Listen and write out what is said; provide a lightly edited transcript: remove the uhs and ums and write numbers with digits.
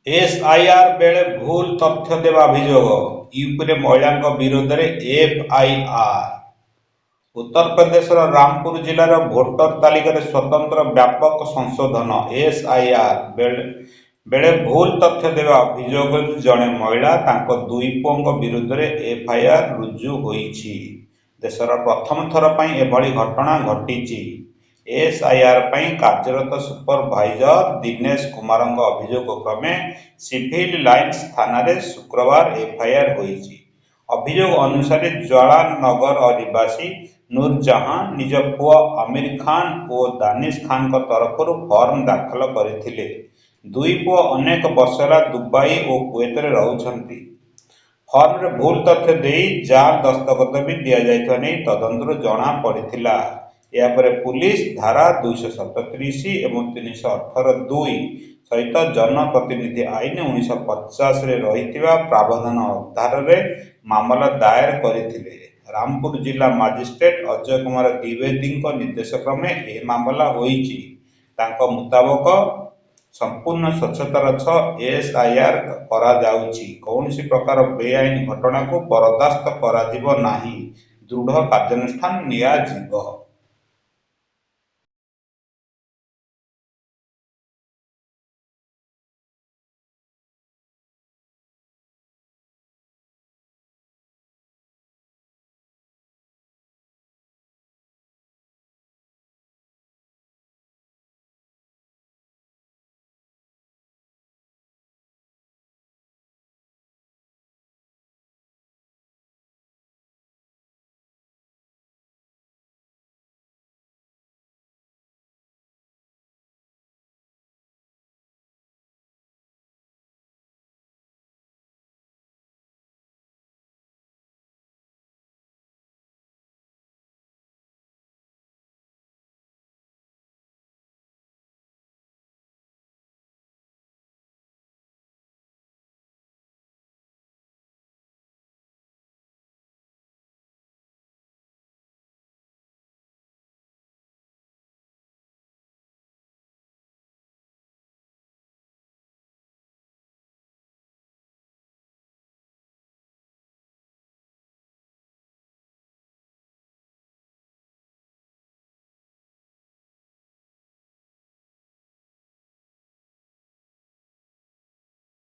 SIR बेले भूल तथ्य देवा अभियोग यूपी महिला विरोध में एफआईआर। उत्तर प्रदेश रामपुर जिलार भोटर तालिका स्वतंत्र व्यापक संशोधन एसआईआर बेले भूल तथ्य देवा अभियोग जड़े महिला दुई पुओं विरुद्ध में एफआईआर रुजु होईछि। देशर प्रथम थर पर एभली घटना घटी। एसआईआर कार्यरत सुपरभाइजर दिनेश कुमार अभियोग क्रमे सिविल लाइन्स थाना शुक्रवार एफआईआर होईछि। अभियोग अनुसार ज्वालानगर निवासी नूरजहां निज पुओ आमिर खान और दानिश खान तरफ फर्म दाखल करथिले। दुई पुओ अनेक वर्षला दुबई और कुवेत रहउछंती। फर्म रे भूल तथ्य देई जाल दस्तखत भी दिया जाइथवा नै तदंतर जणा पड़िथिला। यापर पुलिस धारा 237 एवं 318(2) सहित जनप्रतिनिधि आईन 1950 रे रहिथिबा प्रावधान आधार रे मामला दायर करथिले। रामपुर जिला मजिस्ट्रेट अजय कुमार द्विवेदी निर्देश क्रमे यह मामला होईछि। तांको मुताबक संपूर्ण स्वच्छतार सह एसआईआर करा जाउछि। कौनसी प्रकार बेआईन घटना को बर्दाश्त करा जिवो नाही। दृढ़ कार्यानुष्ठान निया जिवो।